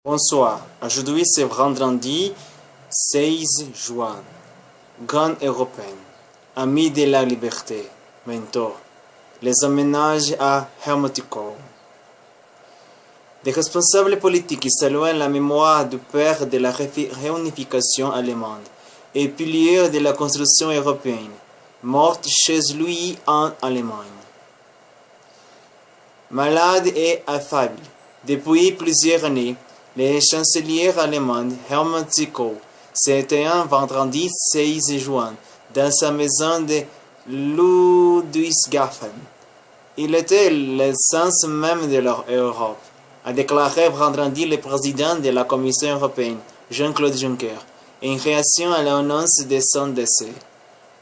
Bonsoir, aujourd'hui c'est vendredi 16 juin. Grand européen, ami de la liberté, mentor, les homénages à Helmut Kohl. Des responsables politiques saluent la mémoire du père de la réunification allemande et pilier de la construction européenne, mort chez lui en Allemagne. Malade et affable, depuis plusieurs années, le chancelier allemand Helmut Kohl s'était un vendredi 16 juin dans sa maison de Ludwigshafen. Il était l'essence même de l'Europe, a déclaré vendredi le président de la Commission européenne, Jean-Claude Juncker, en réaction à l'annonce de son décès.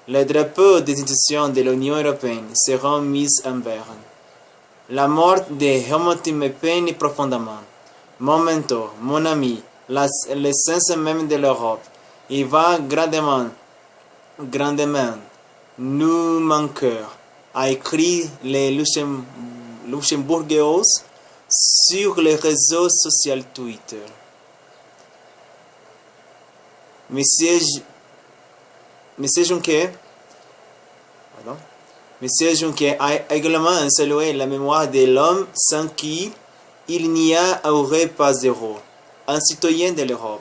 Les drapeaux des institutions de l'Union européenne seront mis en berne. La mort de Helmut me peine profondément. Mon mentor, mon ami, l'essence même de l'Europe, il va grandement nous manquer, a écrit les Luxembourgeois sur le réseau social Twitter. Monsieur Juncker a également salué la mémoire de l'homme sans qui il n'y aurait pas d'euro, un citoyen de l'Europe.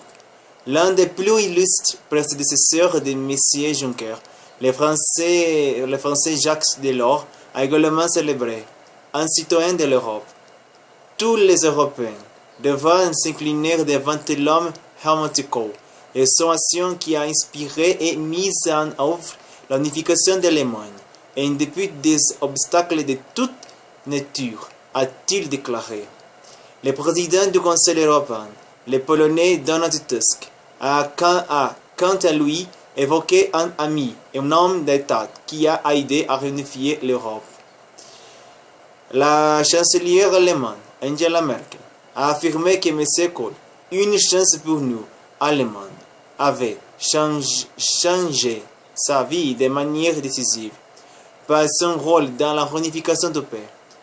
L'un des plus illustres prédécesseurs de M. Juncker, le Français Jacques Delors, a également célébré, un citoyen de l'Europe. Tous les Européens doivent s'incliner devant l'homme Helmut Kohl et son action qui a inspiré et mis en œuvre l'unification de l'Allemagne, et depuis des obstacles de toute nature, a-t-il déclaré. Le président du Conseil européen, le Polonais Donald Tusk, a quant à lui évoqué un ami et un homme d'État qui a aidé à réunifier l'Europe. La chancelière allemande, Angela Merkel, a affirmé que M. Kohl, une chance pour nous, Allemands, avait changé sa vie de manière décisive par son rôle dans la réunification du pays.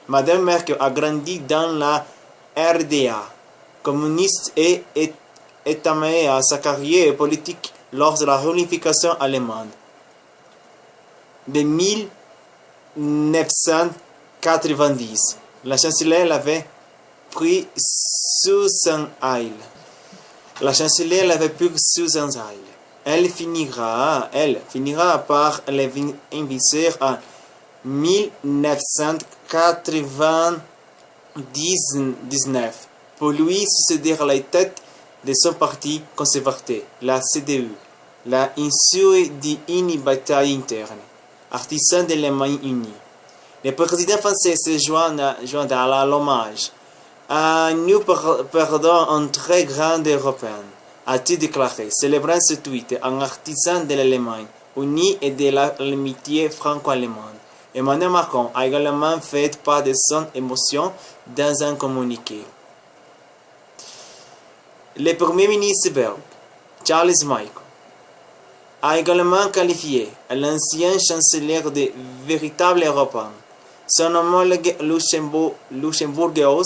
Mme Merkel a grandi dans la RDA communiste et est amenée à sa carrière politique lors de la réunification allemande de 1990. La chancelière l'avait pris sous son aile. Elle finira par l'investir en 1999 pour lui succéder à la tête de son parti conservateur, la CDU, la issue d'une bataille interne, artisan de l'Allemagne unie. Le président français se joint à l'hommage. Nous perdons un très grand Européen, a-t-il déclaré, célébrant ce tweet en artisan de l'Allemagne unie et de l'amitié franco-allemande. Emmanuel Macron a également fait part de son émotion dans un communiqué. Le Premier ministre belge, Charles Michel, a également qualifié l'ancien chancelier de véritable Européen. Son homologue luxembourgeois,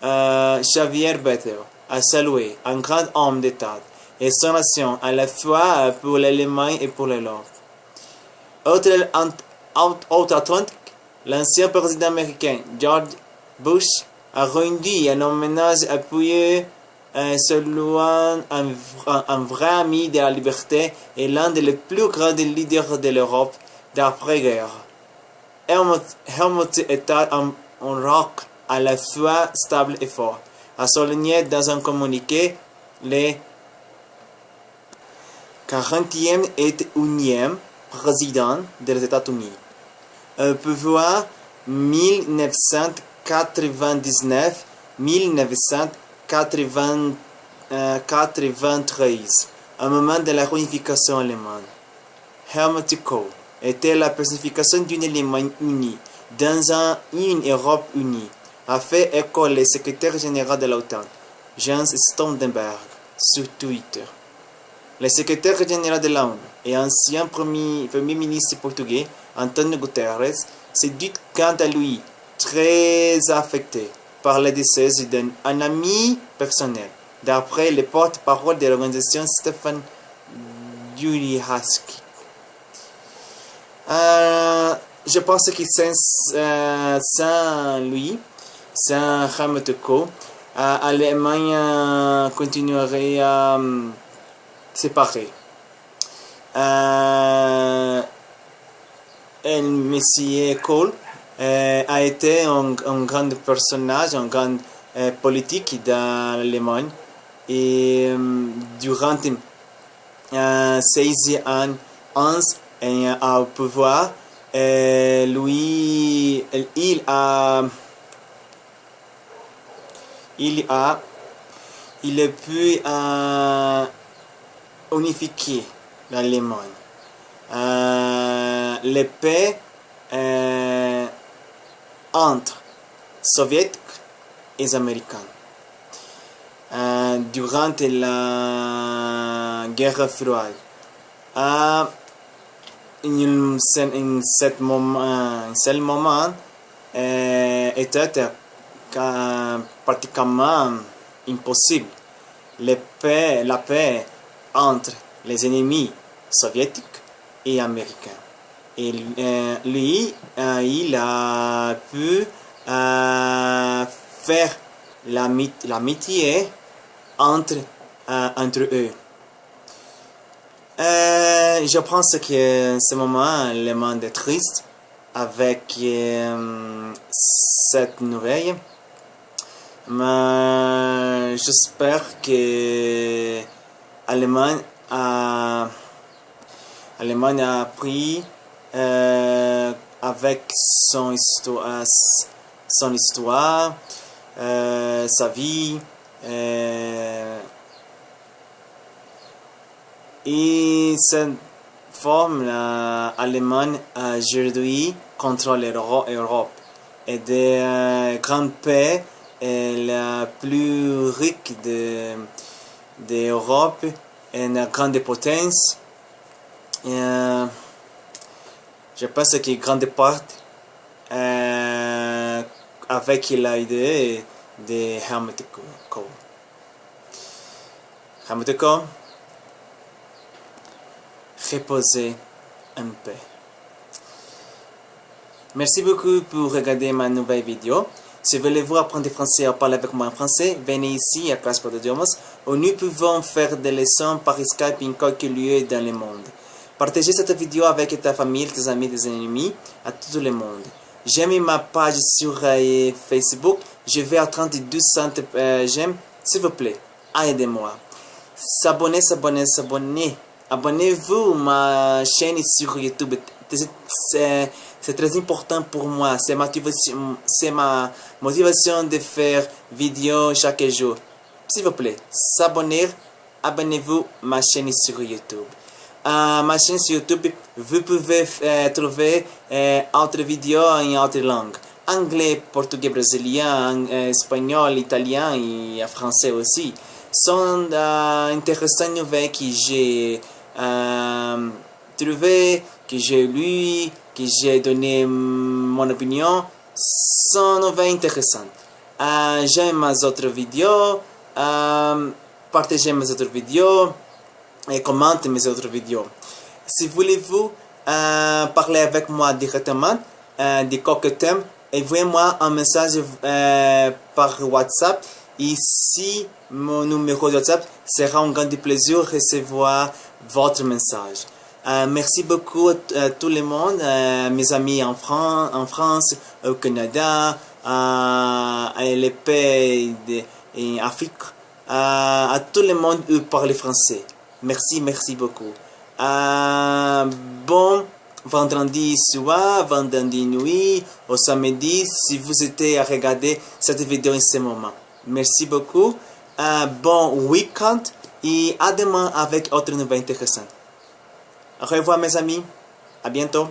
Xavier Bettel, a salué un grand homme d'État et son action à la fois pour l'Allemagne et pour l'Europe. Outre-Atlantique, l'ancien président américain George Bush a rendu un hommage appuyé saluant un vrai ami de la liberté et l'un des plus grands leaders de l'Europe d'après-guerre. Helmut était un roc à la fois stable et fort, a souligné dans un communiqué le 40e et 1e président des États-Unis. Pouvoir 1993, au moment de la réunification allemande. Helmut Kohl était la personnification d'une Allemagne unie dans une Europe unie, a fait écho le secrétaire général de l'OTAN, Jens Stoltenberg, sur Twitter. Le secrétaire général de l'ONU et ancien premier ministre portugais, Antonio Guterres, s'est dit quant à lui très affecté par le décès d'un ami personnel d'après le porte-parole de l'organisation Stefan Durihaski. Je pense que sans lui, sans Helmut Kohl, l'Allemagne continuerait à séparer. Monsieur Kohl a été un grand personnage, un grand politique dans l'Allemagne. Et durant 16 ans au pouvoir, lui, il a pu unifier l'Allemagne. La paix entre soviétiques et américains. Durant la guerre froide, à un seul moment était pratiquement impossible. La paix entre les ennemis soviétiques et américains. Et lui, il a pu faire l'amitié entre eux. Je pense que ce moment, le monde est triste avec cette nouvelle. Mais j'espère que l'Allemagne a appris avec son histoire, sa vie, et cette forme, l'Allemagne aujourd'hui contrôle l'Europe et des grands pays la plus riche d'Europe et une grande potence. Je pense que grande part avec l'idée de Helmut Kohl. Helmut Kohl, reposez un peu. Merci beaucoup pour regarder ma nouvelle vidéo. Si voulez-vous apprendre français ou parler avec moi en français, venez ici à Classe pour Idiomas où nous pouvons faire des leçons par Skype en quelques lieux dans le monde. Partagez cette vidéo avec ta famille, tes amis, tes ennemis, à tout le monde. J'aime ma page sur Facebook. Je vais à 3200 j'aime. S'il vous plaît, aidez-moi. Abonnez-vous à ma chaîne sur YouTube. C'est très important pour moi. C'est ma motivation de faire vidéo chaque jour. S'il vous plaît, abonnez-vous à ma chaîne sur YouTube. Ma chaîne sur YouTube, vous pouvez trouver autres vidéos en autres langues. Anglais, portugais, brésilien, espagnol, italien et français aussi. Sont intéressantes nouvelles que j'ai trouvées, que j'ai lues, que j'ai donné mon opinion. Sont nouvelles intéressantes. J'aime mes autres vidéos. Partagez mes autres vidéos. Et commentez mes autres vidéos. Si voulez-vous parler avec moi directement de quelques thèmes, envoyez-moi un message par WhatsApp. Ici, mon numéro de WhatsApp sera un grand plaisir de recevoir votre message. Merci beaucoup à tout le monde, mes amis en France, au Canada, les pays d'Afrique, à tout le monde qui parle français. Merci beaucoup. Bon vendredi soir, vendredi nuit, au samedi, si vous êtes à regarder cette vidéo en ce moment. Merci beaucoup. Bon week-end et à demain avec autre nouvelle intéressante. Au revoir mes amis. À bientôt.